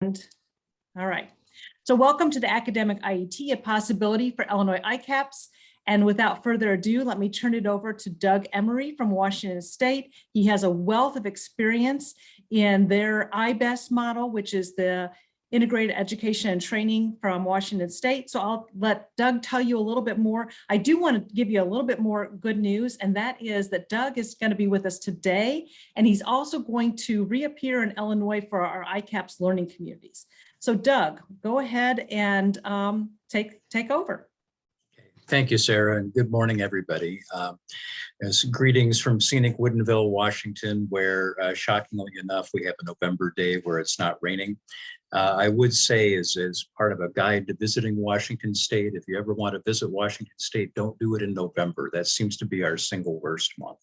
All right. So welcome to the Academic IET, a possibility for Illinois ICAPS. And without further ado, let me turn it over to Doug Emery from Washington State. He has a wealth of experience in their IBEST model, which is the Integrated Education and Training from Washington State. So I'll let Doug tell you a little bit more. I do want to give you a little bit more good news, and that is that Doug is going to be with us today, and he's also going to reappear in Illinois for our ICAPS learning communities. So Doug, go ahead and take over. Thank you, Sarah, and good morning, everybody. Greetings from scenic Woodinville, Washington, where shockingly enough, we have a November day where it's not raining. I would say as part of a guide to visiting Washington State, if you ever want to visit Washington State, don't do it in November. That seems to be our single worst month.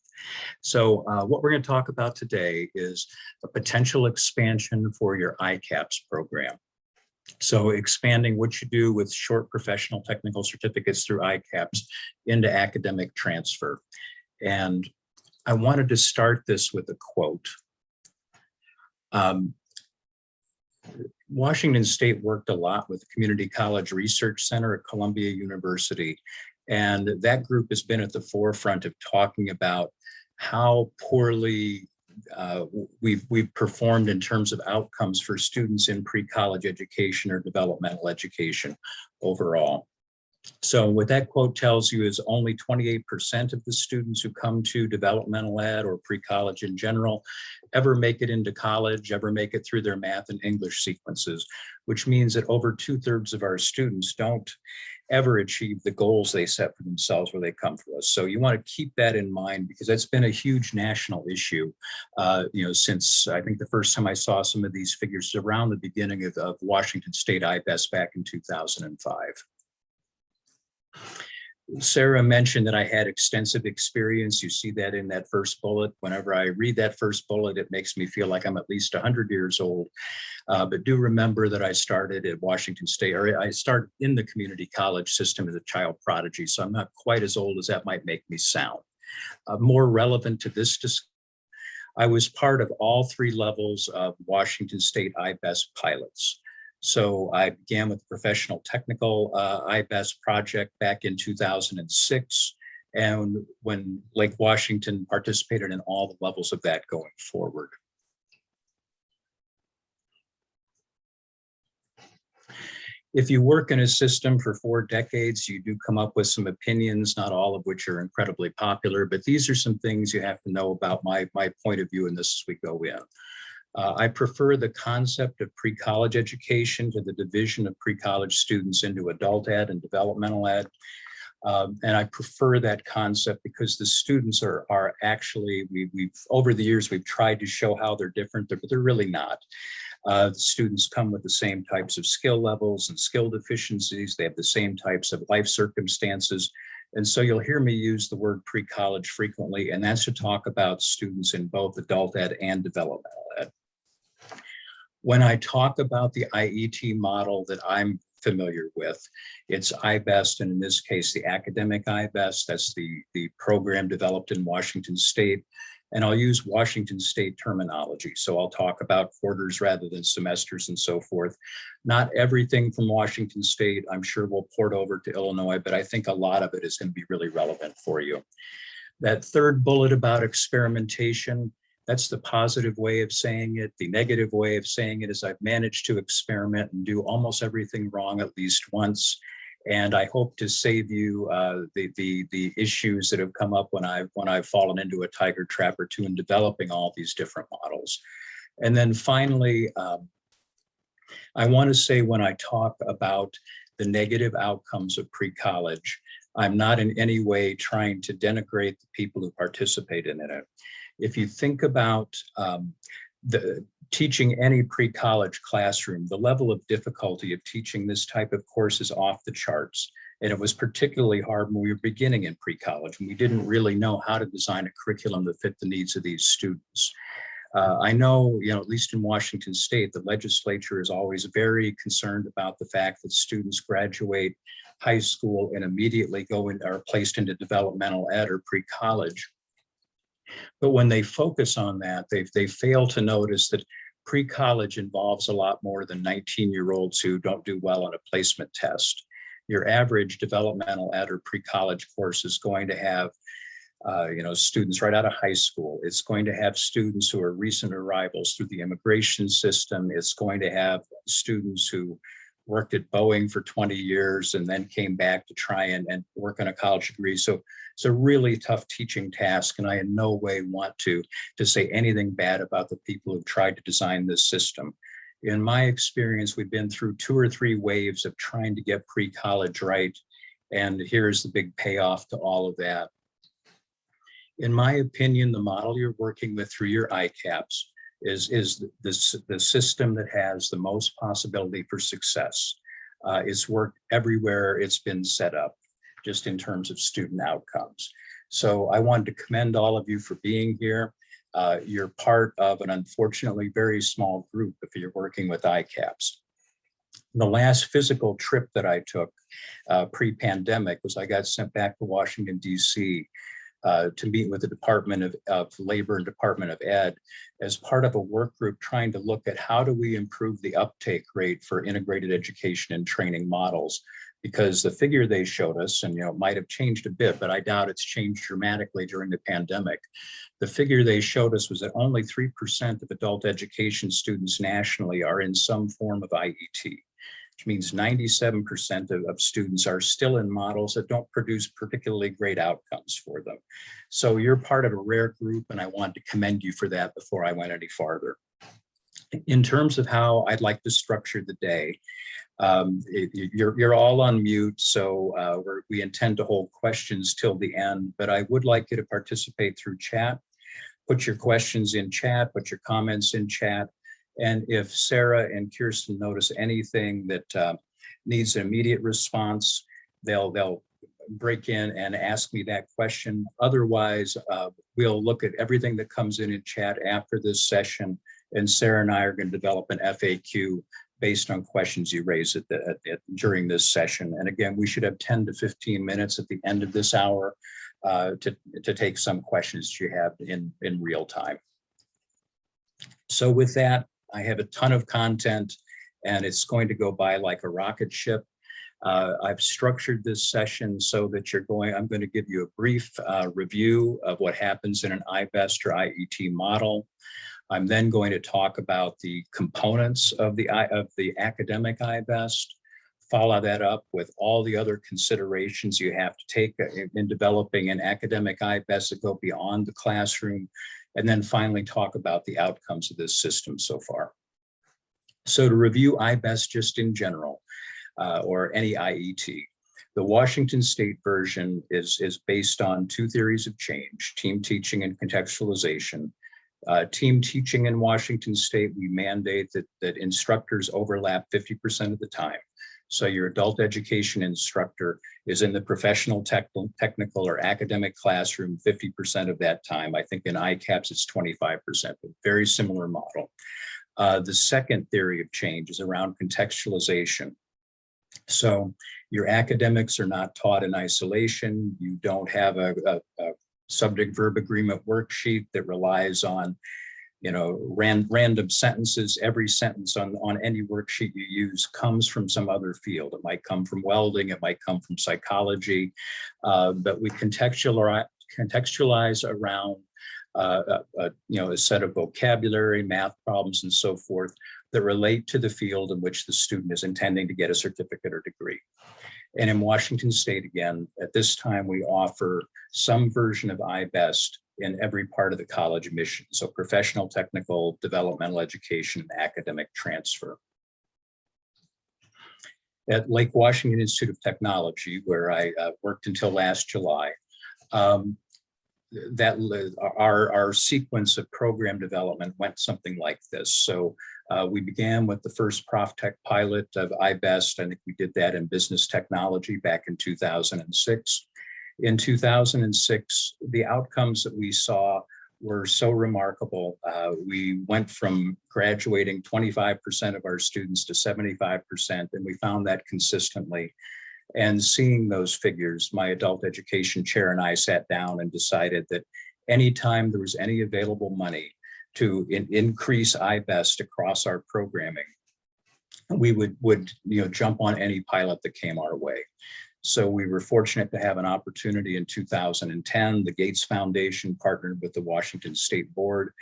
So what we're going to talk about today is a potential expansion for your ICAPS program. So expanding what you do with short professional technical certificates through ICAPS into academic transfer. And I wanted to start this with a quote. Washington State worked a lot with the Community College Research Center at Columbia University. And that group has been at the forefront of talking about how poorly we've performed in terms of outcomes for students in pre-college education or developmental education overall. So what that quote tells you is only 28% of the students who come to developmental ed or pre-college in general ever make it into college, ever make it through their math and English sequences, which means that over 2/3 of our students don't ever achieve the goals they set for themselves where they come to us. So you want to keep that in mind because that's been a huge national issue, since I think the first time I saw some of these figures around the beginning of Washington State IBEST back in 2005. Sarah mentioned that I had extensive experience. You see that in that first bullet. Whenever I read that first bullet, it makes me feel like I'm at least 100 years old. But do remember that I started at Washington State, or I started in the community college system as a child prodigy. So I'm not quite as old as that might make me sound. More relevant to this discussion, I was part of all 3 levels of Washington State IBEST pilots. So I began with the professional technical IBEST project back in 2006, and when Lake Washington participated in all the levels of that going forward. If you work in a system for 4 decades, you do come up with some opinions, not all of which are incredibly popular, but these are some things you have to know about my point of view in this as we go in. I prefer the concept of pre-college education to the division of pre-college students into adult ed and developmental ed. And I prefer that concept because the students are actually, over the years, we've tried to show how they're different, but they're really not. The students come with the same types of skill levels and skill deficiencies. They have the same types of life circumstances. And so you'll hear me use the word pre-college frequently, and that's to talk about students in both adult ed and developmental ed. When I talk about the IET model that I'm familiar with, it's IBEST, and in this case, the academic IBEST. That's the program developed in Washington State. And I'll use Washington State terminology. So I'll talk about quarters rather than semesters and so forth. Not everything from Washington State, I'm sure will port over to Illinois, but I think a lot of it is going to be really relevant for you. That third bullet about experimentation, that's the positive way of saying it. The negative way of saying it is I've managed to experiment and do almost everything wrong at least once. And I hope to save you the issues that have come up when I've fallen into a tiger trap or two in developing all these different models. And then finally, I want to say when I talk about the negative outcomes of pre-college, I'm not in any way trying to denigrate the people who participate in it. If you think about the teaching any pre-college classroom, the level of difficulty of teaching this type of course is off the charts. And it was particularly hard when we were beginning in pre-college, and we didn't really know how to design a curriculum to fit the needs of these students. I know, at least in Washington State, the legislature is always very concerned about the fact that students graduate high school and immediately are placed into developmental ed or pre-college. But when they focus on that, they fail to notice that Pre-college involves a lot more than 19-year-olds who don't do well on a placement test. Your average developmental ed or pre-college course is going to have students right out of high school. It's going to have students who are recent arrivals through the immigration system. It's going to have students who worked at Boeing for 20 years and then came back to try and work on a college degree. So it's a really tough teaching task, and I in no way want to say anything bad about the people who've tried to design this system. In my experience, we've been through 2 or 3 waves of trying to get pre-college right, and here's the big payoff to all of that. In my opinion, the model you're working with through your ICAPS is the system that has the most possibility for success. It's worked everywhere it's been set up, just in terms of student outcomes. So I wanted to commend all of you for being here. You're part of an unfortunately very small group if you're working with ICAPS. The last physical trip that I took pre-pandemic was I got sent back to Washington, D.C. To meet with the Department of Labor and Department of Ed as part of a work group trying to look at how do we improve the uptake rate for integrated education and training models. Because the figure they showed us, and it might have changed a bit, but I doubt it's changed dramatically during the pandemic. The figure they showed us was that only 3% of adult education students nationally are in some form of IET, which means 97% of students are still in models that don't produce particularly great outcomes for them. So you're part of a rare group, and I wanted to commend you for that before I went any farther. In terms of how I'd like to structure the day, you're all on mute, so we intend to hold questions till the end, but I would like you to participate through chat. Put your questions in chat, put your comments in chat. And if Sarah and Kirsten notice anything that needs an immediate response, they'll break in and ask me that question. Otherwise, we'll look at everything that comes in chat after this session, and Sarah and I are going to develop an FAQ based on questions you raise during this session. And again, we should have 10 to 15 minutes at the end of this hour to take some questions you have in real time. So with that, I have a ton of content, and it's going to go by like a rocket ship. I've structured this session so that I'm going to give you a brief review of what happens in an IBEST or IET model. I'm then going to talk about the components of the academic IBEST, follow that up with all the other considerations you have to take in developing an academic IBEST that go beyond the classroom, and then finally talk about the outcomes of this system so far. So to review IBEST just in general, or any IET, the Washington State version is based on 2 theories of change: team teaching and contextualization. Team teaching in Washington State, we mandate that instructors overlap 50% of the time. So your adult education instructor is in the professional, technical, or academic classroom 50% of that time. I think in ICAPS it's 25%, but very similar model. The second theory of change is around contextualization. So your academics are not taught in isolation. You don't have a subject-verb agreement worksheet that relies on random sentences. Every sentence on any worksheet you use comes from some other field. It might come from welding, it might come from psychology, but we contextualize around a set of vocabulary, math problems, and so forth that relate to the field in which the student is intending to get a certificate or degree. And in Washington State, again, at this time, we offer some version of IBEST in every part of the college mission. So professional, technical, developmental education, academic transfer. At Lake Washington Institute of Technology, where I worked until last July, our sequence of program development went something like this. So we began with the first ProfTech pilot of IBEST. I think we did that in business technology back in 2006. In 2006, the outcomes that we saw were so remarkable. We went from graduating 25% of our students to 75%, and we found that consistently. And seeing those figures, my adult education chair and I sat down and decided that anytime there was any available money to increase IBEST across our programming, we would jump on any pilot that came our way. So we were fortunate to have an opportunity in 2010. The Gates Foundation partnered with the Washington State Board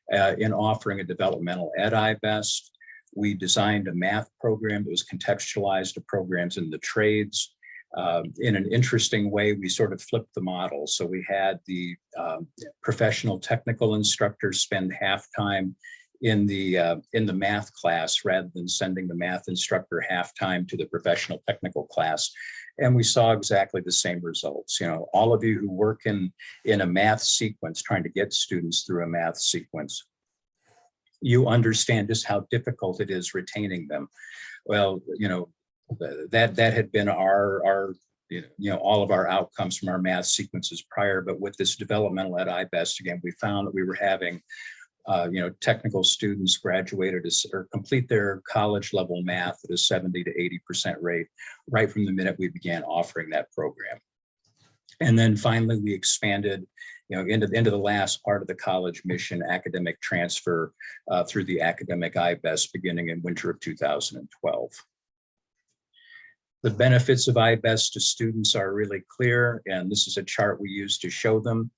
in offering a developmental ed IBEST. We designed a math program that was contextualized to programs in the trades. In an interesting way, we sort of flipped the model. So we had the professional technical instructors spend half time in the math class rather than sending the math instructor half time to the professional technical class. And we saw exactly the same results. All of you who work in a math sequence, trying to get students through a math sequence, you understand just how difficult it is retaining them. Well, that had been our all of our outcomes from our math sequences prior, but with this developmental ed IBEST, again, we found that we were having technical students graduated or complete their college level math at a 70 to 80% rate right from the minute we began offering that program. And then finally, we expanded into the last part of the college mission, academic transfer through the academic IBEST beginning in winter of 2012. The benefits of IBEST to students are really clear, and this is a chart we use to show them.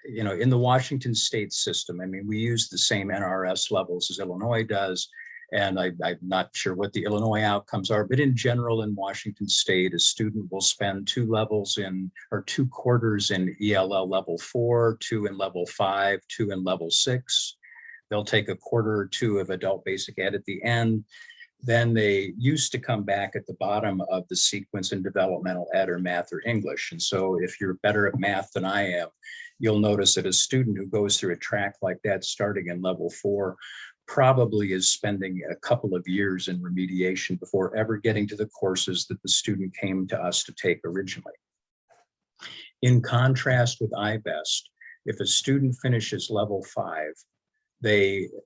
In the Washington state system, we use the same NRS levels as Illinois does, and I'm not sure what the Illinois outcomes are, but in general in Washington state, a student will spend 2 quarters in ELL level 4, 2 in level 5, 2 in level 6. They'll take a quarter or 2 of adult basic ed at the end. Then they used to come back at the bottom of the sequence in developmental ed or math or English. And so if you're better at math than I am, you'll notice that a student who goes through a track like that starting in level 4 probably is spending a couple of years in remediation before ever getting to the courses that the student came to us to take originally. In contrast with IBEST, if a student finishes level 5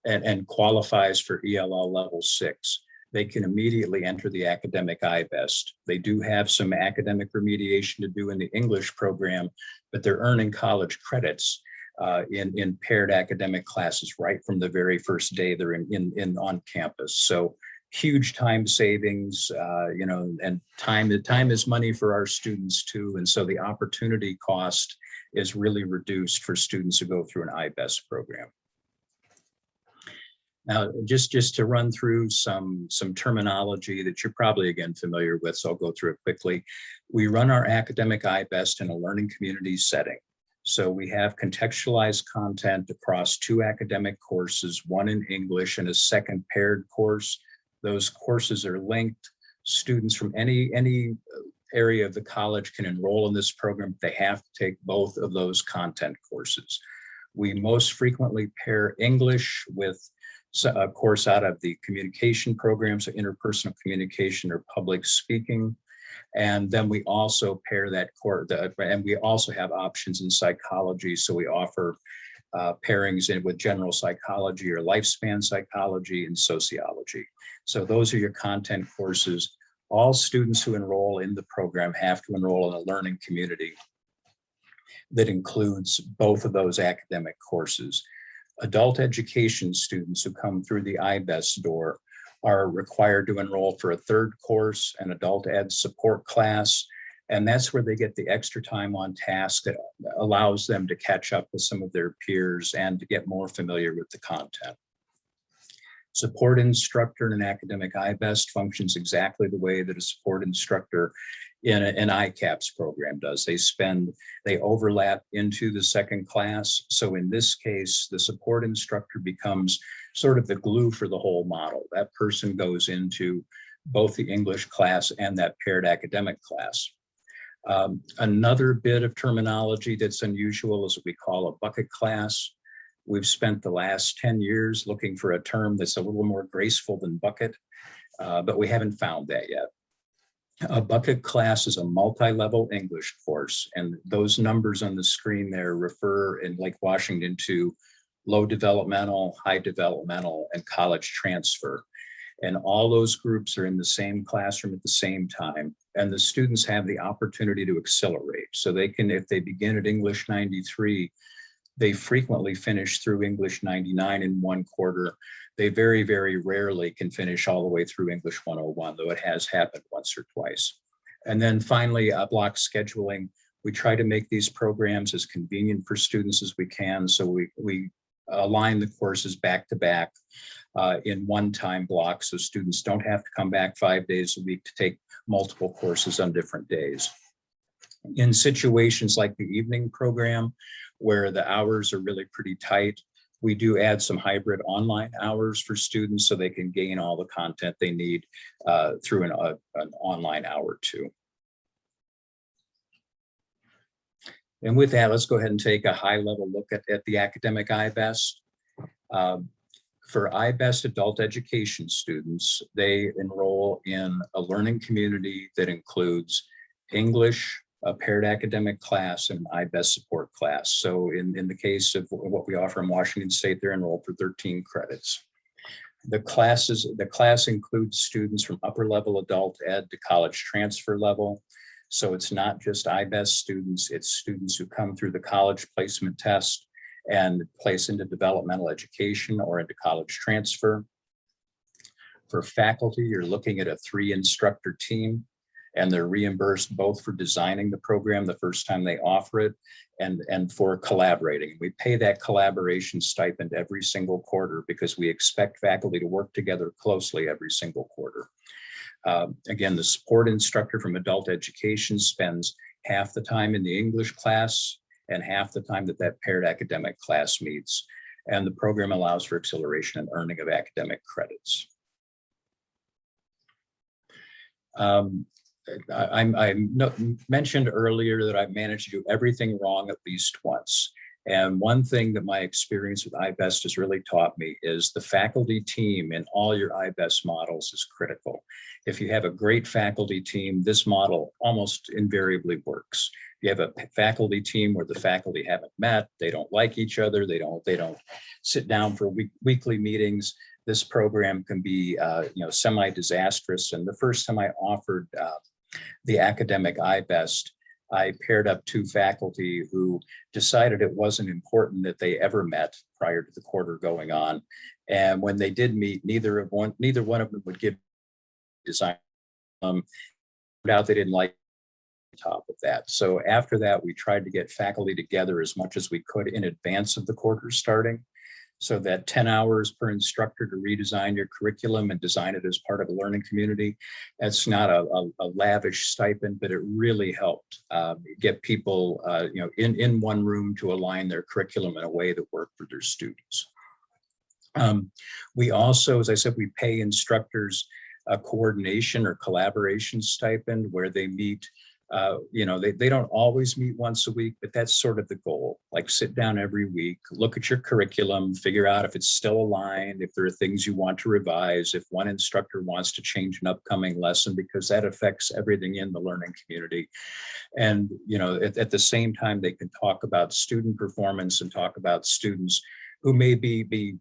and qualifies for ELL level 6, they can immediately enter the academic IBEST. They do have some academic remediation to do in the English program, but they're earning college credits in paired academic classes right from the very first day they're in on campus. So huge time savings, and time is money for our students too. And so the opportunity cost is really reduced for students who go through an IBEST program. Now, just to run through some terminology that you're probably, again, familiar with, so I'll go through it quickly. We run our academic IBEST in a learning community setting. So we have contextualized content across 2 academic courses, 1 in English and a second paired course. Those courses are linked. Students from any area of the college can enroll in this program. They have to take both of those content courses. We most frequently pair English with a course out of the communication program, so interpersonal communication or public speaking. And then we also pair that course, and we also have options in psychology. So we offer pairings with general psychology or lifespan psychology and sociology. So those are your content courses. All students who enroll in the program have to enroll in a learning community that includes both of those academic courses. Adult education students who come through the IBEST door are required to enroll for a 3rd course, an adult ed support class, and that's where they get the extra time on task that allows them to catch up with some of their peers and to get more familiar with the content. Support instructor in an academic IBEST functions exactly the way that a support instructor in an ICAPS program does. They overlap into the second class. So in this case, the support instructor becomes sort of the glue for the whole model. That person goes into both the English class and that paired academic class. Another bit of terminology that's unusual is what we call a bucket class. We've spent the last 10 years looking for a term that's a little more graceful than bucket, but we haven't found that yet. A bucket class is a multi-level English course, and those numbers on the screen there refer in Lake Washington to low developmental, high developmental, and college transfer. And all those groups are in the same classroom at the same time, and the students have the opportunity to accelerate. So they can, if they begin at English 93, They frequently finish through English 99 in one quarter. They very, very rarely can finish all the way through English 101, though it has happened once or twice. And then finally, block scheduling. We try to make these programs as convenient for students as we can. So we align the courses back to back in one-time blocks, so students don't have to come back 5 days a week to take multiple courses on different days. In situations like the evening program, where the hours are really pretty tight, we do add some hybrid online hours for students so they can gain all the content they need through an online hour too. And with that, let's go ahead and take a high-level look at the academic IBEST. For IBEST adult education students, they enroll in a learning community that includes English, a paired academic class, and an IBEST support class. So in the case of what we offer in Washington State, they're enrolled for 13 credits. The class includes students from upper level adult ed to college transfer level. So it's not just IBEST students, it's students who come through the college placement test and place into developmental education or into college transfer. For faculty, you're looking at a 3-instructor team, and they're reimbursed both for designing the program the first time they offer it and for collaborating. We pay that collaboration stipend every single quarter because we expect faculty to work together closely every single quarter. Again, the support instructor from adult education spends half the time in the English class and half the time that paired academic class meets. And the program allows for acceleration and earning of academic credits. I mentioned earlier that I've managed to do everything wrong at least once. And one thing that my experience with IBEST has really taught me is the faculty team in all your IBEST models is critical. If you have a great faculty team, this model almost invariably works. If you have a faculty team where the faculty haven't met, they don't like each other, they don't sit down for weekly meetings, this program can be semi-disastrous. And the first time I offered the academic IBEST, I paired up 2 faculty who decided it wasn't important that they ever met prior to the quarter going on. And when they did meet, neither one of them would give design. Turned out they didn't like the top of that. So after that, we tried to get faculty together as much as we could in advance of the quarter starting, so that 10 hours per instructor to redesign your curriculum and design it as part of a learning community. That's not a lavish stipend, but it really helped get people in one room to align their curriculum in a way that worked for their students. We also, as I said, we pay instructors a coordination or collaboration stipend where they meet. They don't always meet once a week, but that's sort of the goal. Like, sit down every week, look at your curriculum, figure out if it's still aligned, if there are things you want to revise, if one instructor wants to change an upcoming lesson, because that affects everything in the learning community. And, at the same time, they can talk about student performance and talk about students who may be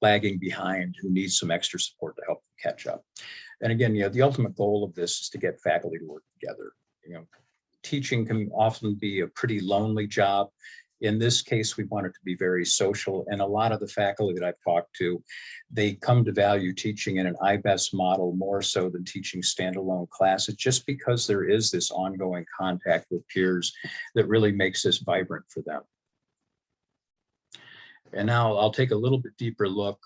lagging behind, who need some extra support to help them catch up. And again, the ultimate goal of this is to get faculty to work together. Teaching can often be a pretty lonely job. In this case, we want it to be very social. And a lot of the faculty that I've talked to, they come to value teaching in an IBEST model more so than teaching standalone classes, just because there is this ongoing contact with peers that really makes this vibrant for them. And now I'll take a little bit deeper look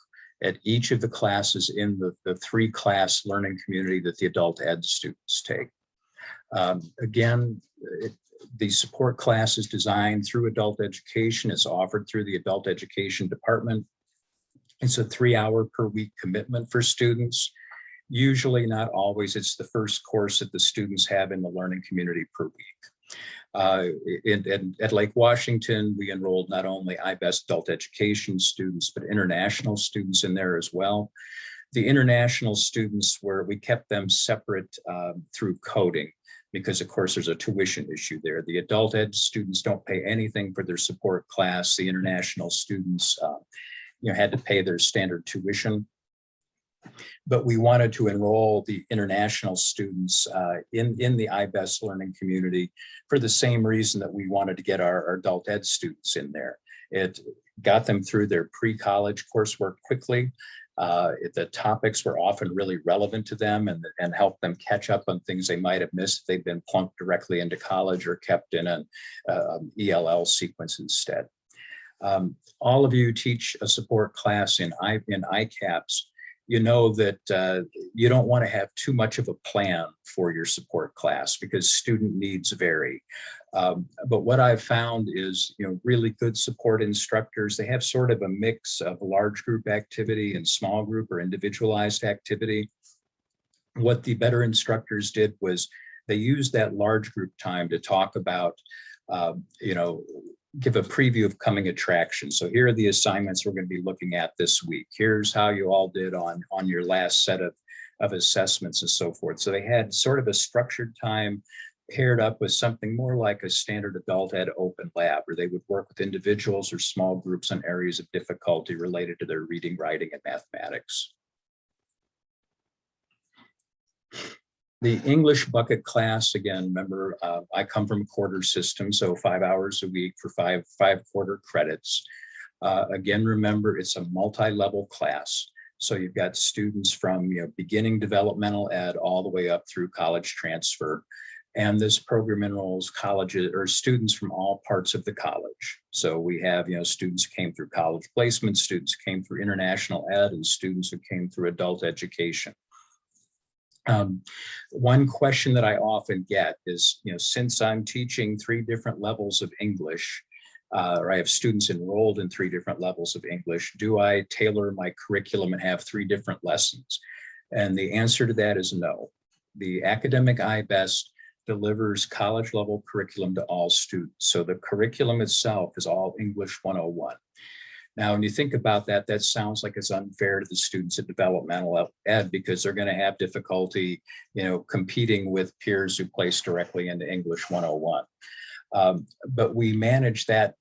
at each of the classes in the 3-class learning community that the adult ed students take. Again, the support class is designed through adult education. It's offered through the adult education department. It's a 3-hour per week commitment for students. Usually, not always, it's the first course that the students have in the learning community per week. At Lake Washington, we enrolled not only IBEST adult education students, but international students in there as well. The international students, we kept them separate through coding, because of course there's a tuition issue there. The adult ed students don't pay anything for their support class. The international students had to pay their standard tuition. But we wanted to enroll the international students in the IBEST learning community for the same reason that we wanted to get our adult ed students in there. It got them through their pre-college coursework quickly. The topics were often really relevant to them and helped them catch up on things they might have missed if they'd been plunked directly into college or kept in an ELL sequence instead. All of you teach a support class in ICAPS. You know that you don't want to have too much of a plan for your support class because student needs vary. But what I've found is, really good support instructors, they have sort of a mix of large group activity and small group or individualized activity. What the better instructors did was they used that large group time to talk about, give a preview of coming attractions. So here are the assignments we're going to be looking at this week. Here's how you all did on your last set of assessments and so forth. So they had sort of a structured time paired up with something more like a standard adult ed open lab, where they would work with individuals or small groups on areas of difficulty related to their reading, writing, and mathematics. The English bucket class, again, remember, I come from a quarter system, so 5 hours a week for five quarter credits. Again, remember, it's a multi-level class. So you've got students from beginning developmental ed all the way up through college transfer. And this program enrolls colleges or students from all parts of the college. So we have, students who came through college placement, students who came through international ed, and students who came through adult education. One question that I often get is, since I'm teaching 3 different levels of English, or I have students enrolled in 3 different levels of English, do I tailor my curriculum and have 3 different lessons? And the answer to that is no. The academic IBEST delivers college level curriculum to all students. So the curriculum itself is all English 101. Now, when you think about that, that sounds like it's unfair to the students at developmental ed because they're going to have difficulty, competing with peers who place directly into English 101. But we manage that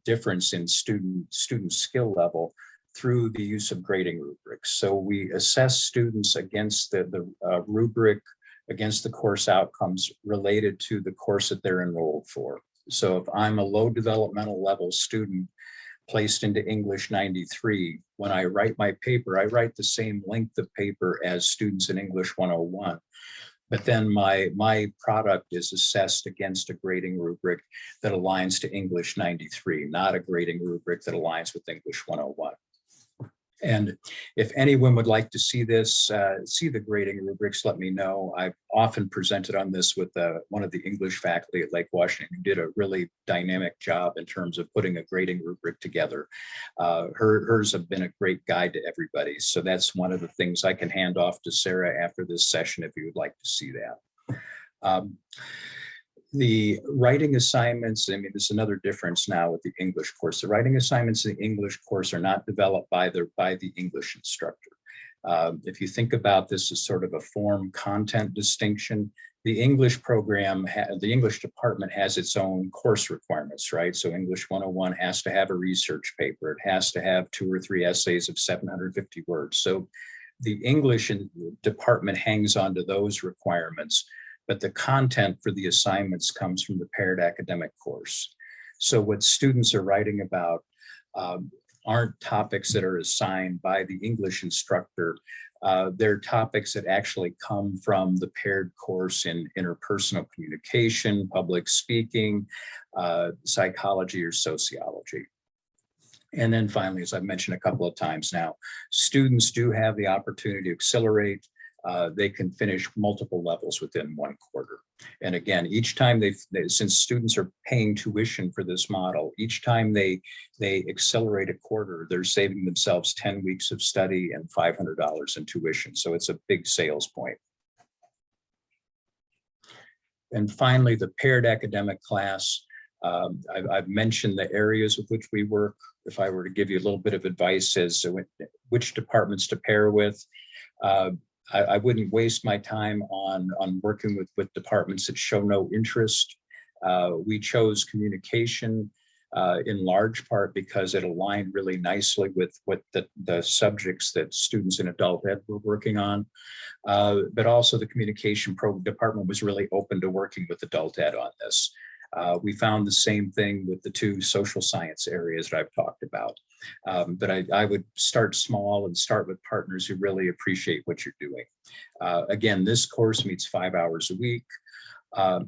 difference in student skill level through the use of grading rubrics. So we assess students against the rubric, against the course outcomes related to the course that they're enrolled for. So if I'm a low developmental level student placed into English 93, when I write my paper, I write the same length of paper as students in English 101. But then my product is assessed against a grading rubric that aligns to English 93, not a grading rubric that aligns with English 101. And if anyone would like to see this, see the grading rubrics, let me know. I've often presented on this with one of the English faculty at Lake Washington, who did a really dynamic job in terms of putting a grading rubric together. Hers have been a great guide to everybody. So that's one of the things I can hand off to Sarah after this session if you would like to see that. The writing assignments, there's another difference now with the English course. The writing assignments in the English course are not developed by the English instructor. If you think about this as sort of a form content distinction, the English program, the English department has its own course requirements, right? So English 101 has to have a research paper. It has to have 2 or 3 essays of 750 words. So the English department hangs on to those requirements, but the content for the assignments comes from the paired academic course. So what students are writing about aren't topics that are assigned by the English instructor. They're topics that actually come from the paired course in interpersonal communication, public speaking, psychology, or sociology. And then finally, as I've mentioned a couple of times now, students do have the opportunity to accelerate. They can finish multiple levels within 1 quarter. And again, each time since students are paying tuition for this model, each time they accelerate a quarter, they're saving themselves 10 weeks of study and $500 in tuition. So it's a big sales point. And finally, the paired academic class. I've mentioned the areas with which we work. If I were to give you a little bit of advice as to which departments to pair with, I wouldn't waste my time on working with departments that show no interest. We chose communication in large part because it aligned really nicely with what the subjects that students in adult ed were working on. But also the communication department was really open to working with adult ed on this. We found the same thing with the two social science areas that I've talked about. But I would start small and start with partners who really appreciate what you're doing. Again, this course meets 5 hours a week.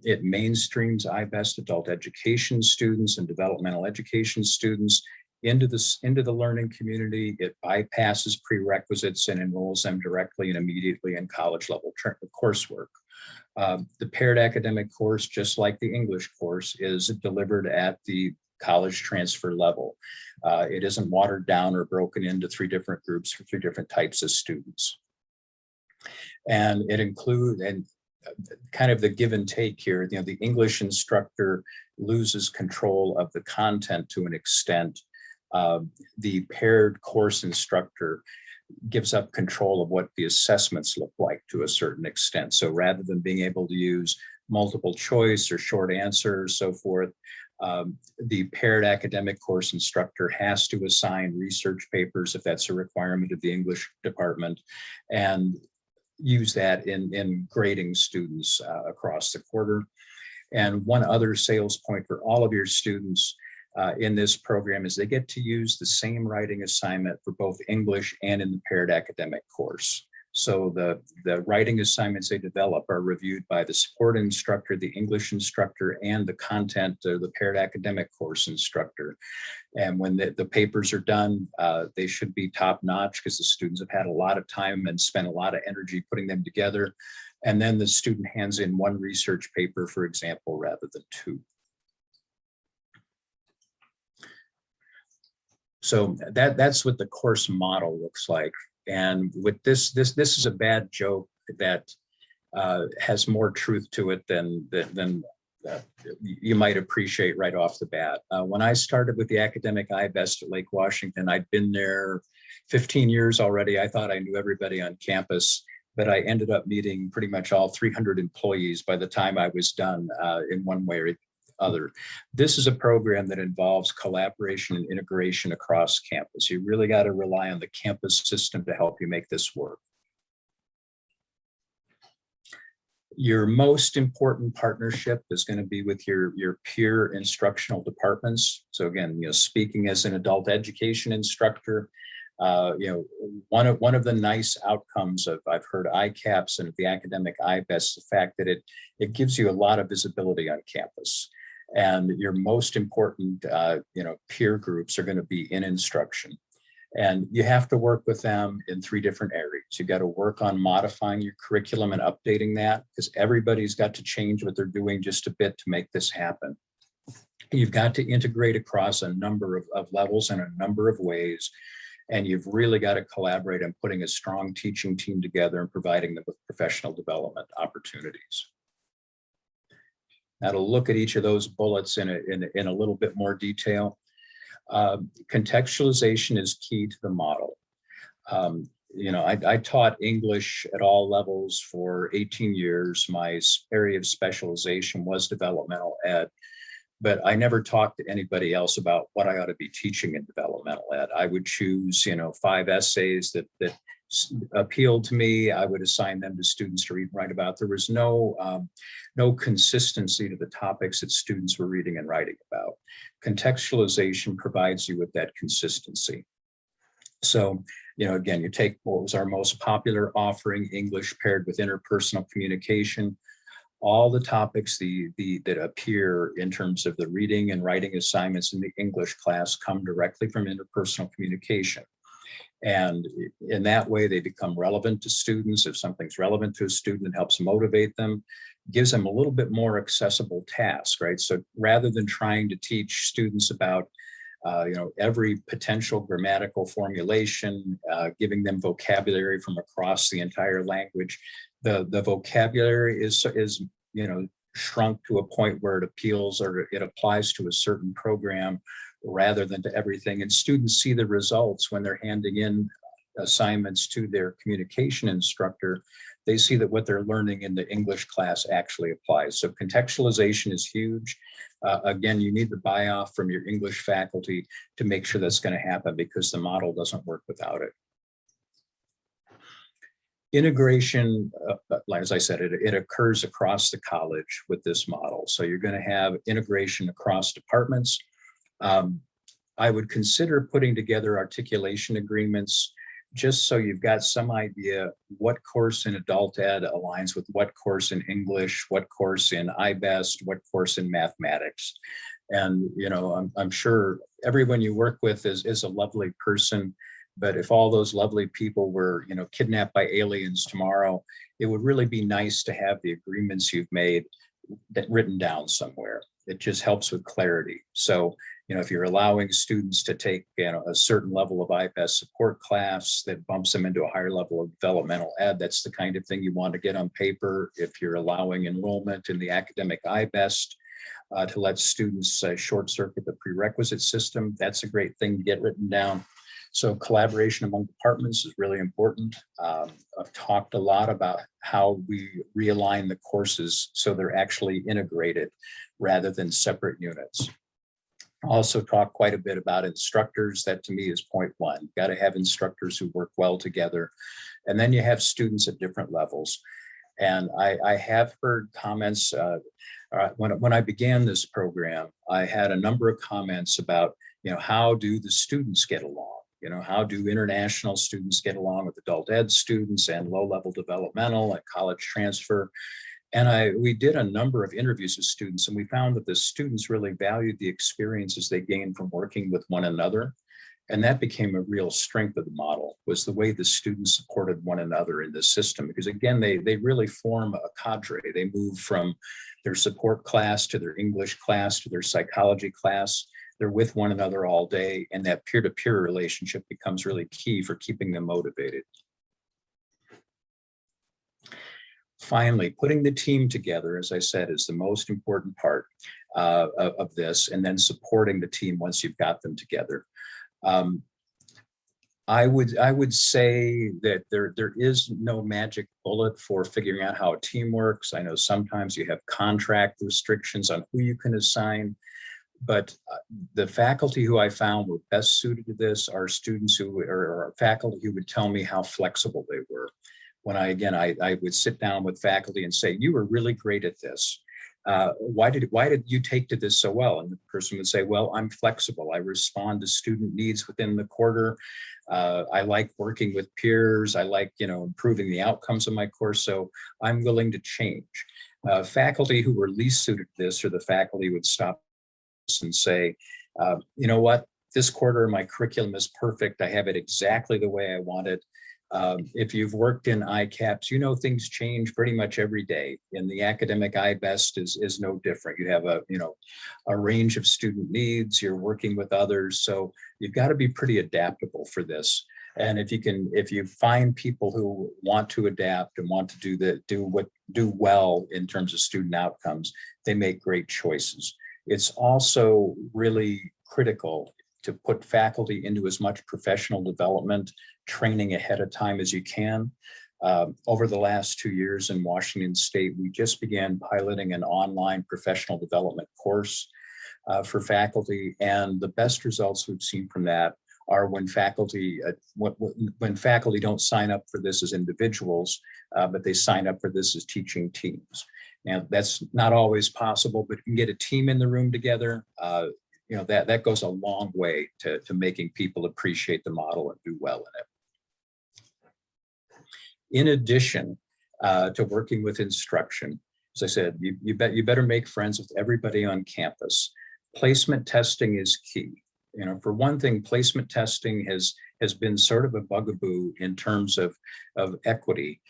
It mainstreams IBEST adult education students and developmental education students into the learning community. It bypasses prerequisites and enrolls them directly and immediately in college level coursework. The paired academic course, just like the English course, is delivered at the college transfer level. It isn't watered down or broken into 3 different groups for 3 different types of students. And it includes, and kind of the give and take here, you know, the English instructor loses control of the content to an extent. The paired course instructor gives up control of what the assessments look like to a certain extent. So rather than being able to use multiple choice or short answer or so forth, the paired academic course instructor has to assign research papers if that's a requirement of the English department, and use that in grading students across the quarter. And one other sales point for all of your students in this program is they get to use the same writing assignment for both English and in the paired academic course. So the writing assignments they develop are reviewed by the support instructor, the English instructor, and the content of the paired academic course instructor. And when the papers are done, they should be top notch because the students have had a lot of time and spent a lot of energy putting them together. And then the student hands in 1 research paper, for example, rather than 2. So that's what the course model looks like. And with this is a bad joke that has more truth to it than you might appreciate right off the bat. When I started with the academic IBEST at Lake Washington, I'd been there 15 years already. I thought I knew everybody on campus, but I ended up meeting pretty much all 300 employees by the time I was done in one way or other. This is a program that involves collaboration and integration across campus. You really got to rely on the campus system to help you make this work. Your most important partnership is going to be with your peer instructional departments. So again, you know, speaking as an adult education instructor, you know, one of the nice outcomes of, I've heard ICAPS and the academic IBEST, the fact that it gives you a lot of visibility on campus. And your most important, you know, peer groups are going to be in instruction. And you have to work with them in 3 different areas. You got to work on modifying your curriculum and updating that, because everybody's got to change what they're doing just a bit to make this happen. You've got to integrate across a number of levels in a number of ways. And you've really got to collaborate on putting a strong teaching team together and providing them with professional development opportunities. Now to look at each of those bullets in a little bit more detail. Contextualization is key to the model. You know, I taught English at all levels for 18 years. My area of specialization was developmental ed, but I never talked to anybody else about what I ought to be teaching in developmental ed. I would choose, you know, 5 essays that appealed to me. I would assign them to students to read and write about. There was no consistency to the topics that students were reading and writing about. Contextualization provides you with that consistency. So, you know, again, you take what was our most popular offering, English paired with interpersonal communication. All the topics that appear in terms of the reading and writing assignments in the English class come directly from interpersonal communication. And in that way, they become relevant to students. If something's relevant to a student, it helps motivate them, gives them a little bit more accessible task, right? So rather than trying to teach students about, you know, every potential grammatical formulation, giving them vocabulary from across the entire language, the vocabulary is, you know, shrunk to a point where it appeals or it applies to a certain program rather than to everything. And students see the results when they're handing in assignments to their communication instructor. They see that what they're learning in the English class actually applies. So contextualization is huge. Again, you need the buy-off from your English faculty to make sure that's going to happen, because the model doesn't work without it. Integration, like as I said, it occurs across the college with this model. So you're going to have integration across departments. I would consider putting together articulation agreements just so you've got some idea what course in adult ed aligns with what course in English, what course in IBEST, what course in mathematics. And, you know, I'm sure everyone you work with is a lovely person, but if all those lovely people were, you know, kidnapped by aliens tomorrow, it would really be nice to have the agreements you've made that written down somewhere. It just helps with clarity. So, you know, if you're allowing students to take, you know, a certain level of IPES support class that bumps them into a higher level of developmental ed, that's the kind of thing you want to get on paper. If you're allowing enrollment in the academic IBEST to let students short circuit the prerequisite system, that's a great thing to get written down. So collaboration among departments is really important. I've talked a lot about how we realign the courses so they're actually integrated rather than separate units. Also talk quite a bit about instructors. That to me is point one. You've got to have instructors who work well together. And then you have students at different levels. And I have heard comments, when I began this program, I had a number of comments about, you know, how do the students get along? You know, how do international students get along with adult ed students and low-level developmental and college transfer? And we did a number of interviews with students, and we found that the students really valued the experiences they gained from working with one another. And that became a real strength of the model, was the way the students supported one another in this system. Because again, they really form a cadre. They move from their support class to their English class to their psychology class. They're with one another all day, and that peer-to-peer relationship becomes really key for keeping them motivated. Finally, putting the team together, as I said, is the most important part of this, and then supporting the team once you've got them together. I would say that there is no magic bullet for figuring out how a team works. I know sometimes you have contract restrictions on who you can assign, but the faculty who I found were best suited to this are students who are faculty who would tell me how flexible they were. When I would sit down with faculty and say, you were really great at this. Why did you take to this so well? And the person would say, well, I'm flexible. I respond to student needs within the quarter. I like working with peers. I like, you know, improving the outcomes of my course. So I'm willing to change. Faculty who were least suited to this, or the faculty would stop and say, you know what, this quarter my curriculum is perfect. I have it exactly the way I want it. If you've worked in ICAPS, you know things change pretty much every day. And the academic IBEST is no different. You have a range of student needs. You're working with others, so you've got to be pretty adaptable for this. And if you find people who want to adapt and want to do well in terms of student outcomes, they make great choices. It's also really critical to put faculty into as much professional development training ahead of time as you can. Over the last 2 years in Washington State, we just began piloting an online professional development course for faculty. And the best results we've seen from that are when faculty don't sign up for this as individuals, but they sign up for this as teaching teams. Now, that's not always possible, but you can get a team in the room together. You know, that goes a long way to making people appreciate the model and do well in it. In addition to working with instruction, as I said, you better make friends with everybody on campus. Placement testing is key. You know, for one thing, placement testing has been sort of a bugaboo in terms of equity.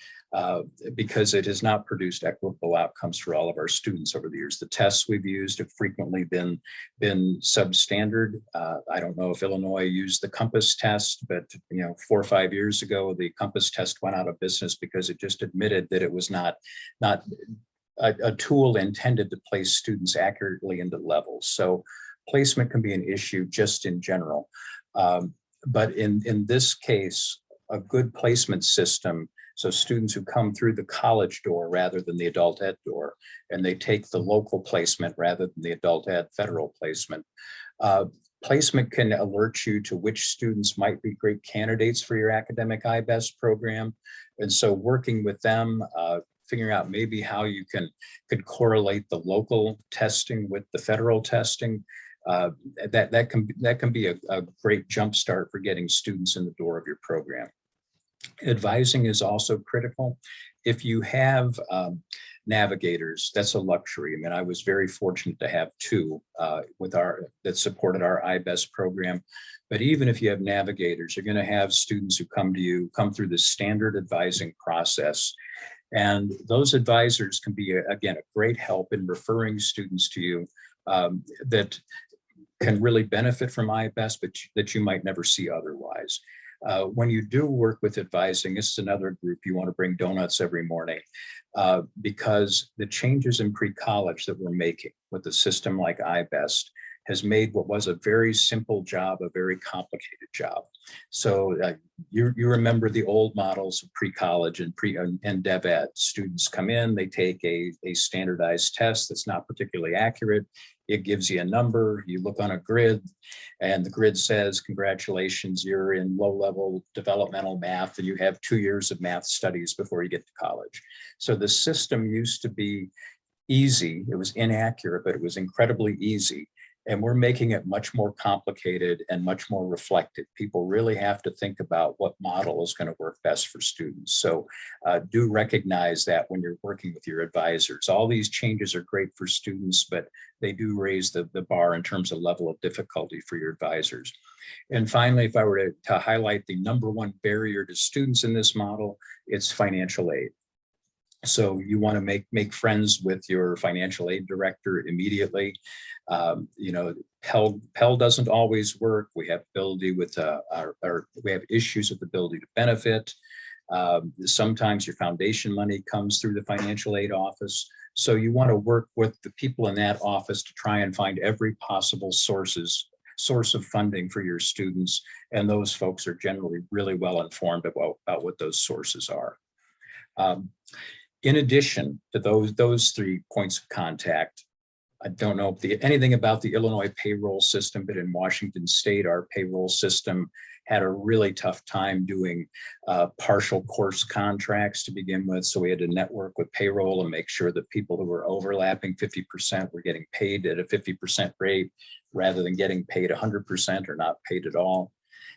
Because it has not produced equitable outcomes for all of our students over the years. The tests we've used have frequently been substandard. I don't know if Illinois used the Compass test, but 4 or 5 years ago, the Compass test went out of business because it just admitted that it was not a tool intended to place students accurately into levels. So placement can be an issue just in general. But in this case, a good placement system, so students who come through the college door rather than the adult ed door, and they take the local placement rather than the adult ed federal placement, Placement can alert you to which students might be great candidates for your academic IBEST program. And so working with them, figuring out maybe how you could correlate the local testing with the federal testing, that can be a great jumpstart for getting students in the door of your program. Advising is also critical. If you have navigators, that's a luxury. I mean, I was very fortunate to have two that supported our IBEST program. But even if you have navigators, you're going to have students who come through the standard advising process. And those advisors can be, again, a great help in referring students to you that can really benefit from IBEST, but that you might never see otherwise. When you do work with advising, this is another group you want to bring donuts every morning, because the changes in pre-college that we're making with a system like IBEST has made what was a very simple job a very complicated job. So you remember the old models of pre-college and dev ed. Students come in, they take a standardized test that's not particularly accurate. It gives you a number, you look on a grid, and the grid says, congratulations, you're in low-level developmental math, and you have 2 years of math studies before you get to college. So the system used to be easy. It was inaccurate, but it was incredibly easy. And we're making it much more complicated and much more reflective. People really have to think about what model is going to work best for students. So do recognize that when you're working with your advisors. All these changes are great for students, but they do raise the bar in terms of level of difficulty for your advisors. And finally, if I were to highlight the #1 barrier to students in this model, it's financial aid. So you want to make friends with your financial aid director immediately. You know, Pell doesn't always work. We have ability with we have issues with the ability to benefit. Sometimes your foundation money comes through the financial aid office. So you want to work with the people in that office to try and find every possible source of funding for your students. And those folks are generally really well informed about what those sources are. In addition to those 3 points of contact, I don't know anything about the Illinois payroll system, but in Washington State, our payroll system had a really tough time doing partial course contracts to begin with. So we had to network with payroll and make sure that people who were overlapping 50% were getting paid at a 50% rate rather than getting paid 100% or not paid at all.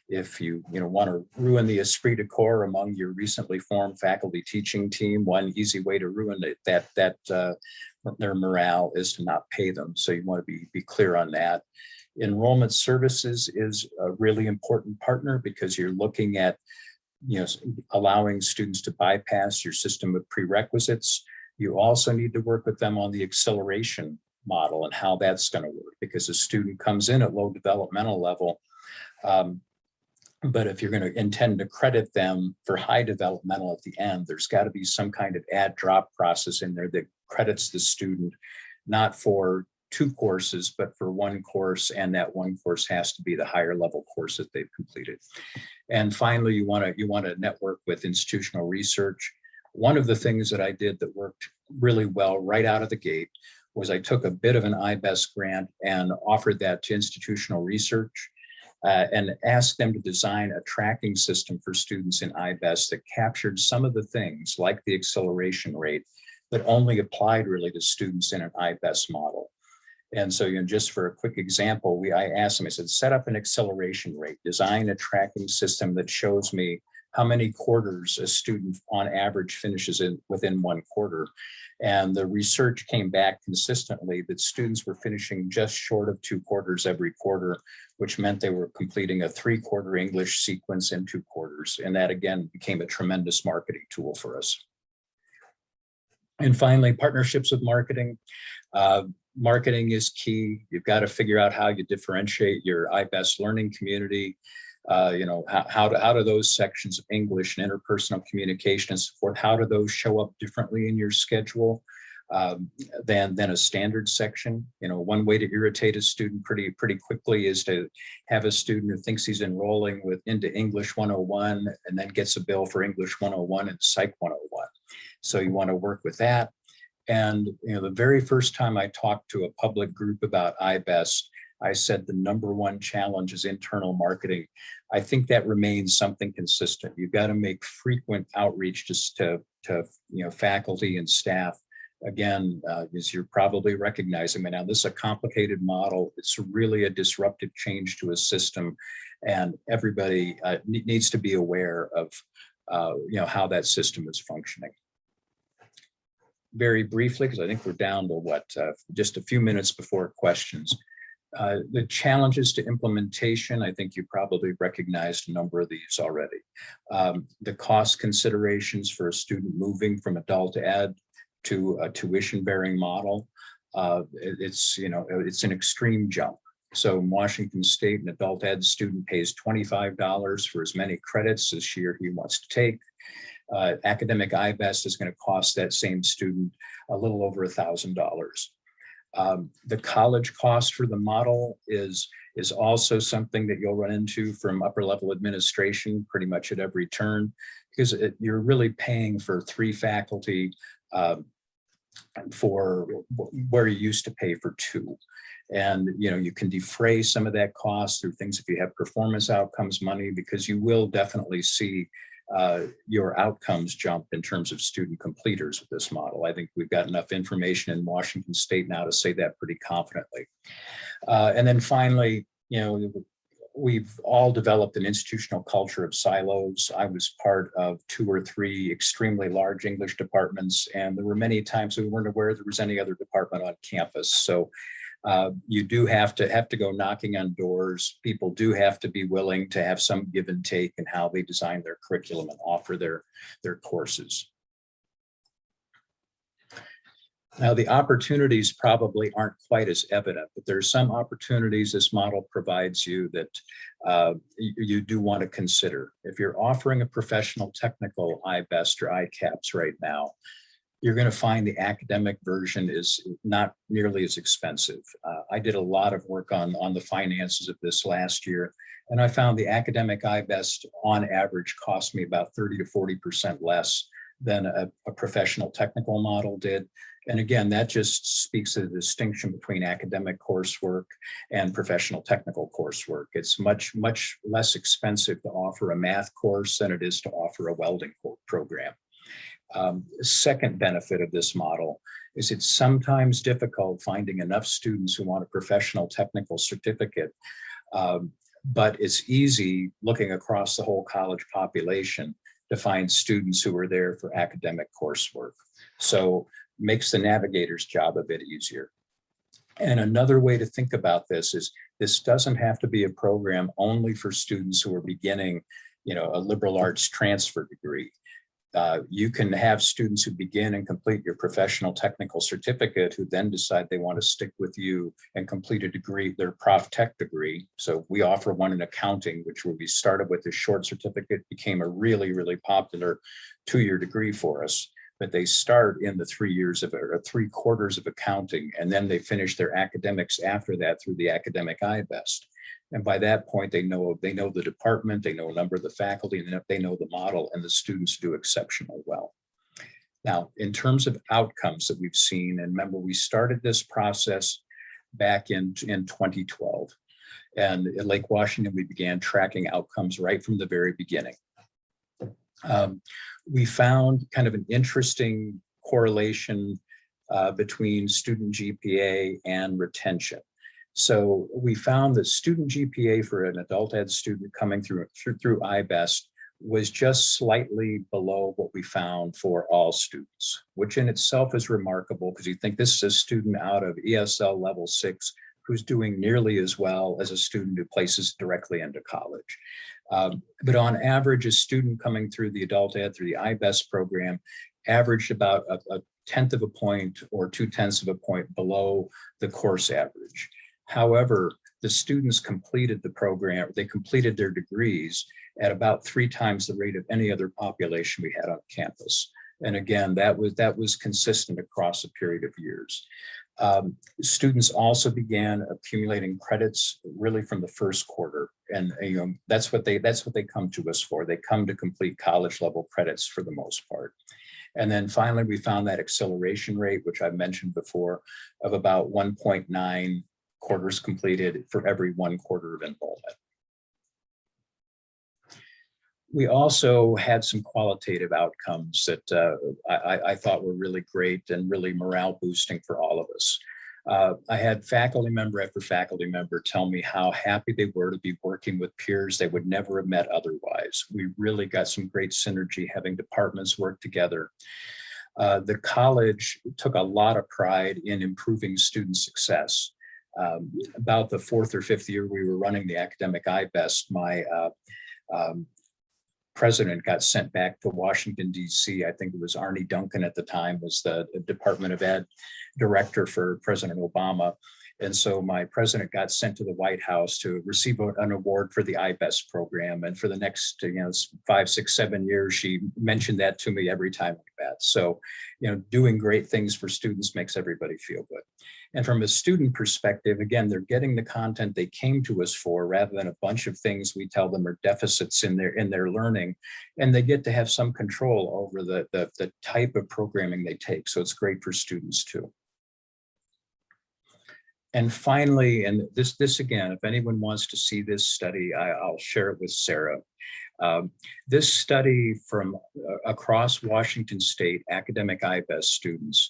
If you want to ruin the esprit de corps among your recently formed faculty teaching team, one easy way to ruin their morale is to not pay them. So you want to be clear on that. Enrollment services is a really important partner because you're looking at allowing students to bypass your system of prerequisites. You also need to work with them on the acceleration model and how that's going to work, because a student comes in at low developmental level. But if you're going to intend to credit them for high developmental at the end, there's got to be some kind of add drop process in there that credits the student, not for 2 courses, but for 1 course. And that 1 course has to be the higher level course that they've completed. And finally, you want to network with institutional research. One of the things that I did that worked really well right out of the gate was I took a bit of an IBEST grant and offered that to institutional research. And asked them to design a tracking system for students in IBEST that captured some of the things like the acceleration rate, but only applied really to students in an IBEST model. And so, just for a quick example, I asked them, I said, set up an acceleration rate, design a tracking system that shows me how many quarters a student on average finishes within 1 quarter. And the research came back consistently that students were finishing just short of 2 quarters every quarter, which meant they were completing a 3-quarter English sequence in 2 quarters. And that, again, became a tremendous marketing tool for us. And finally, partnerships with marketing. Marketing is key. You've got to figure out how you differentiate your IBEST learning community. How do those sections of English and interpersonal communication and support, how do those show up differently in your schedule than a standard section? One way to irritate a student pretty quickly is to have a student who thinks he's enrolling into English 101 and then gets a bill for English 101 and Psych 101. So you want to work with that. And the very first time I talked to a public group about IBEST, I said the #1 challenge is internal marketing. I think that remains something consistent. You've got to make frequent outreach just to faculty and staff. Again, as you're probably recognizing by now, this is a complicated model. It's really a disruptive change to a system, and everybody needs to be aware of how that system is functioning. Very briefly, because I think we're down to just a few minutes before questions. The challenges to implementation, I think you probably recognized a number of these already. The cost considerations for a student moving from adult ed to a tuition-bearing model, it's an extreme jump. So in Washington State, an adult ed student pays $25 for as many credits as she or he wants to take. Academic IBEST is going to cost that same student a little over $1,000. The college cost for the model is also something that you'll run into from upper level administration pretty much at every turn, because you're really paying for 3 faculty for where you used to pay for 2. And you can defray some of that cost through things if you have performance outcomes money, because you will definitely see your outcomes jump in terms of student completers with this model. I think we've got enough information in Washington State now to say that pretty confidently. And then finally, we've all developed an institutional culture of silos. I was part of 2 or 3 extremely large English departments, and there were many times we weren't aware there was any other department on campus. So you do have to go knocking on doors. People do have to be willing to have some give and take in how they design their curriculum and offer their courses. Now, the opportunities probably aren't quite as evident, but there's some opportunities this model provides you that you do want to consider. If you're offering a professional technical IBEST or ICAPS right now, you're going to find the academic version is not nearly as expensive. I did a lot of work on the finances of this last year, and I found the academic IBEST on average cost me about 30 to 40% less than a professional technical model did. And again, that just speaks to the distinction between academic coursework and professional technical coursework. It's much, much less expensive to offer a math course than it is to offer a welding program. Second benefit of this model is it's sometimes difficult finding enough students who want a professional technical certificate, but it's easy looking across the whole college population to find students who are there for academic coursework. So makes the navigator's job a bit easier. And another way to think about this is this doesn't have to be a program only for students who are beginning, a liberal arts transfer degree. You can have students who begin and complete your professional technical certificate who then decide they want to stick with you and complete a degree, their prof tech degree. So we offer one in accounting, which we started with a short certificate, became a really, really popular 2-year degree for us. But they start in the 3 years of or 3/4 of accounting, and then they finish their academics after that through the academic IBEST. And by that point, they know the department, they know a number of the faculty, and they know the model, and the students do exceptionally well. Now, in terms of outcomes that we've seen, and remember, we started this process back in 2012. And at Lake Washington, we began tracking outcomes right from the very beginning. We found kind of an interesting correlation between student GPA and retention. So we found that student GPA for an adult ed student coming through IBEST was just slightly below what we found for all students, which in itself is remarkable because you think this is a student out of ESL level 6 who's doing nearly as well as a student who places directly into college. But on average, a student coming through the adult ed, through the IBEST program, averaged about a 1/10 of a point or 2/10 of a point below the course average. However, the students completed the program, they completed their degrees at about 3 times the rate of any other population we had on campus. And again, that was consistent across a period of years. Students also began accumulating credits really from the first quarter, and that's what they come to us for. They come to complete college level credits for the most part. And then finally, we found that acceleration rate, which I mentioned before, of about 1.9 quarters completed for every 1 quarter of enrollment. We also had some qualitative outcomes that I thought were really great and really morale boosting for all of us. I had faculty member after faculty member tell me how happy they were to be working with peers they would never have met otherwise. We really got some great synergy having departments work together. The college took a lot of pride in improving student success. About the 4th or 5th year we were running the academic IBEST, my president got sent back to Washington, D.C. I think it was Arnie Duncan at the time was the Department of Ed director for President Obama. And so my president got sent to the White House to receive an award for the IBEST program. And for the next 5, 6, 7 years, she mentioned that to me every time we met. So, doing great things for students makes everybody feel good. And from a student perspective, again, they're getting the content they came to us for rather than a bunch of things we tell them are deficits in their learning. And they get to have some control over the type of programming they take. So it's great for students too. And finally, and this again, if anyone wants to see this study, I'll share it with Sarah. This study from across Washington State academic IBEST students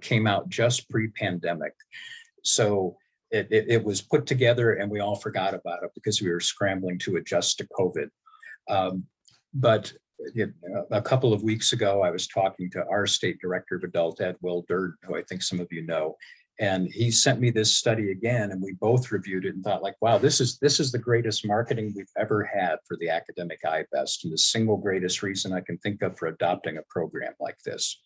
came out just pre-pandemic. So it was put together and we all forgot about it because we were scrambling to adjust to COVID. But a couple of weeks ago, I was talking to our state director of adult ed, Will Durd, who I think some of you know. And he sent me this study again, and we both reviewed it and thought like, wow, this is the greatest marketing we've ever had for the academic IBEST, and the single greatest reason I can think of for adopting a program like this.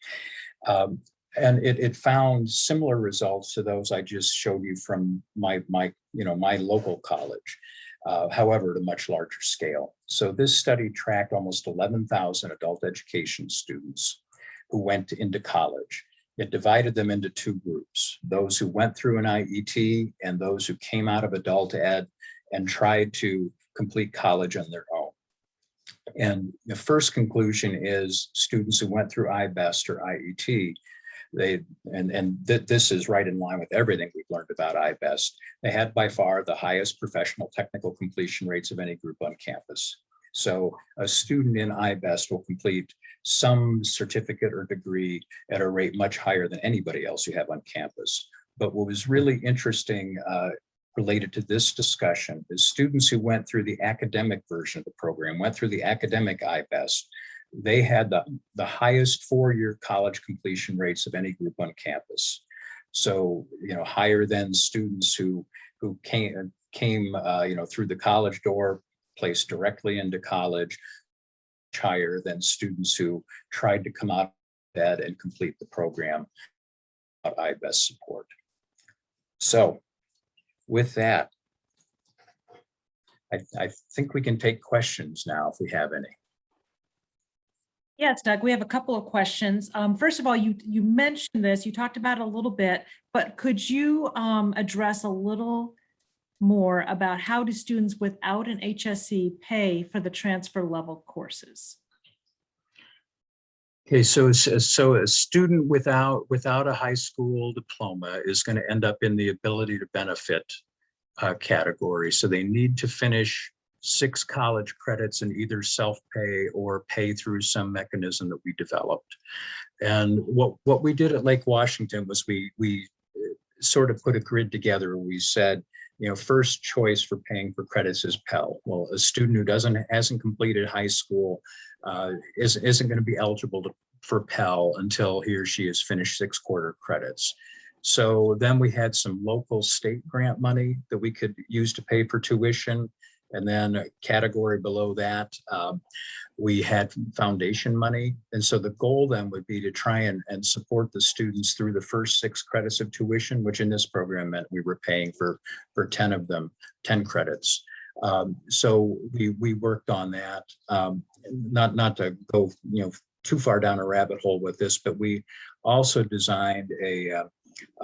And it found similar results to those I just showed you from my local college, however, at a much larger scale. So this study tracked almost 11,000 adult education students who went into college. It divided them into 2 groups, those who went through an IET and those who came out of adult ed and tried to complete college on their own. And the first conclusion is students who went through IBEST or IET, this is right in line with everything we've learned about IBEST, they had by far the highest professional technical completion rates of any group on campus. So a student in IBEST will complete some certificate or degree at a rate much higher than anybody else you have on campus. But what was really interesting related to this discussion is students who went through the academic version of the program, went through the academic IBEST, they had the highest 4-year college completion rates of any group on campus. So, higher than students who came through the college door, placed directly into college, higher than students who tried to come out of ed and complete the program without IBEST support. So with that, I think we can take questions now if we have any. Yes, Doug, we have a couple of questions. First of all, you mentioned this, you talked about it a little bit, but could you address a little more about how do students without an HSE pay for the transfer level courses? Okay, so a student without a high school diploma is going to end up in the ability to benefit category. So they need to finish 6 college credits and either self-pay or pay through some mechanism that we developed. And what we did at Lake Washington was we sort of put a grid together. We said, first choice for paying for credits is Pell. Well, a student who hasn't completed high school isn't going to be eligible for Pell until he or she has finished 6 quarter credits. So then we had some local state grant money that we could use to pay for tuition. And then a category below that, we had foundation money. And so the goal then would be to try and support the students through the first 6 credits of tuition, which in this program meant we were paying for 10 of them, 10 credits. So we worked on that, not to go too far down a rabbit hole with this, but we also designed a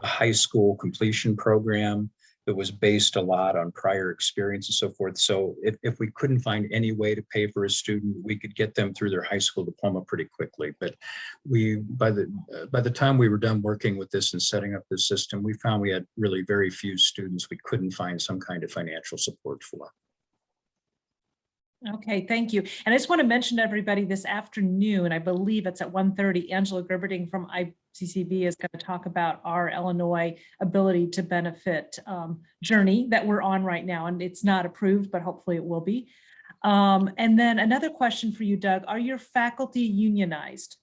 high school completion program that was based a lot on prior experience and so forth. So if we couldn't find any way to pay for a student, we could get them through their high school diploma pretty quickly. But by the time we were done working with this and setting up this system, we found we had really very few students we couldn't find some kind of financial support for. Okay, thank you. And I just want to mention to everybody this afternoon, I believe it's at 1:30, Angela Gerberding from ICCB is going to talk about our Illinois ability to benefit journey that we're on right now. And it's not approved, but hopefully it will be. And then another question for you, Doug, are your faculty unionized?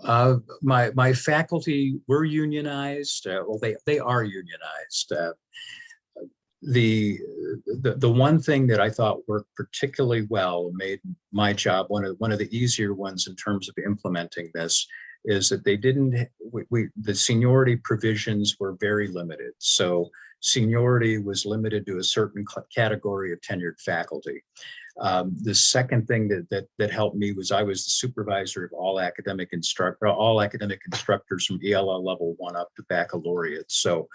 My faculty were unionized. Well, they are unionized. The one thing that I thought worked particularly well and made my job one of the easier ones in terms of implementing this is that they didn't, the seniority provisions were very limited. So seniority was limited to a certain category of tenured faculty. The second thing that helped me was I was the supervisor of all academic instructors from ELL level 1 up to baccalaureate. So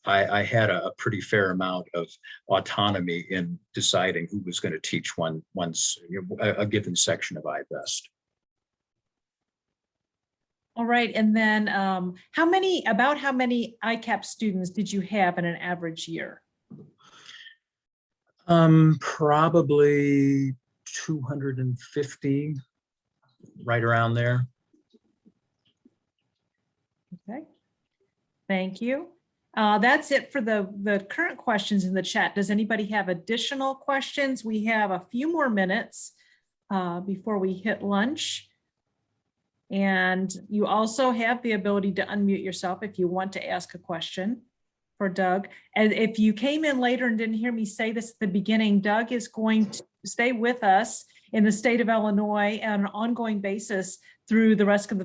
I had a pretty fair amount of autonomy in deciding who was going to teach a given section of IBEST. All right, and then how many ICAPS students did you have in an average year? Probably 250, right around there. Okay, thank you. That's it for the current questions in the chat. Does anybody have additional questions? We have a few more minutes before we hit lunch. And you also have the ability to unmute yourself if you want to ask a question for Doug. And if you came in later and didn't hear me say this at the beginning, Doug is going to stay with us in the state of Illinois on an ongoing basis through the rest of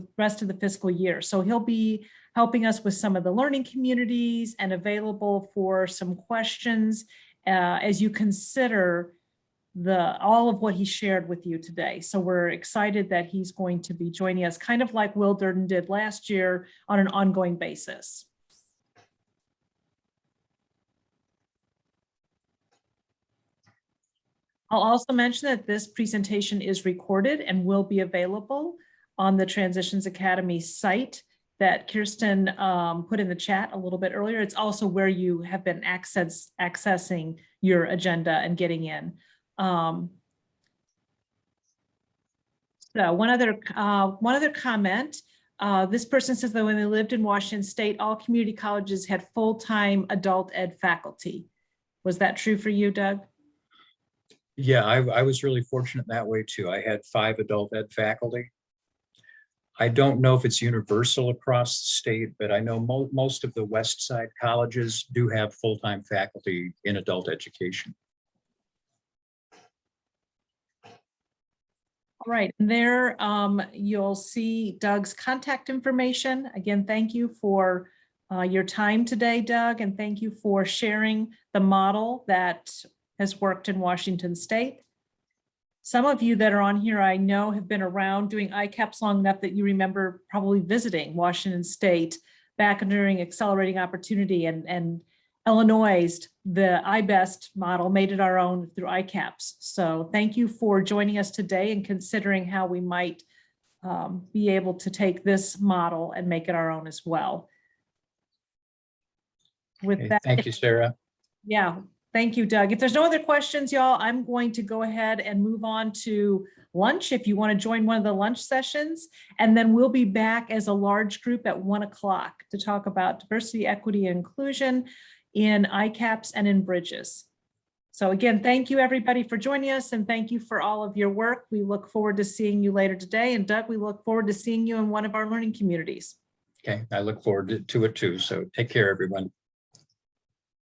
the fiscal year. So he'll be helping us with some of the learning communities and available for some questions as you consider all of what he shared with you today. So we're excited that he's going to be joining us, kind of like Will Durden did last year, on an ongoing basis. I'll also mention that this presentation is recorded and will be available on the Transitions Academy site that Kirsten put in the chat a little bit earlier. It's also where you have been accessing your agenda and getting in. So one other comment. This person says that when they lived in Washington State, all community colleges had full-time adult ed faculty. Was that true for you, Doug? Yeah, I was really fortunate that way too. I had 5 adult ed faculty. I don't know if it's universal across the state, but I know most of the West Side colleges do have full-time faculty in adult education. All right, and there you'll see Doug's contact information. Again, thank you for your time today, Doug, and thank you for sharing the model that has worked in Washington State. Some of you that are on here, I know, have been around doing ICAPS long enough that you remember probably visiting Washington State back during Accelerating Opportunity, and Illinois, the IBEST model, made it our own through ICAPS. So thank you for joining us today and considering how we might be able to take this model and make it our own as well. With that, thank you, Sarah. Yeah. Thank you, Doug. If there's no other questions, y'all, I'm going to go ahead and move on to lunch if you want to join one of the lunch sessions. And then we'll be back as a large group at 1 o'clock to talk about diversity, equity, and inclusion in ICAPS and in Bridges. So again, thank you everybody for joining us, and thank you for all of your work. We look forward to seeing you later today. And Doug, we look forward to seeing you in one of our learning communities. Okay, I look forward to it too. So take care, everyone.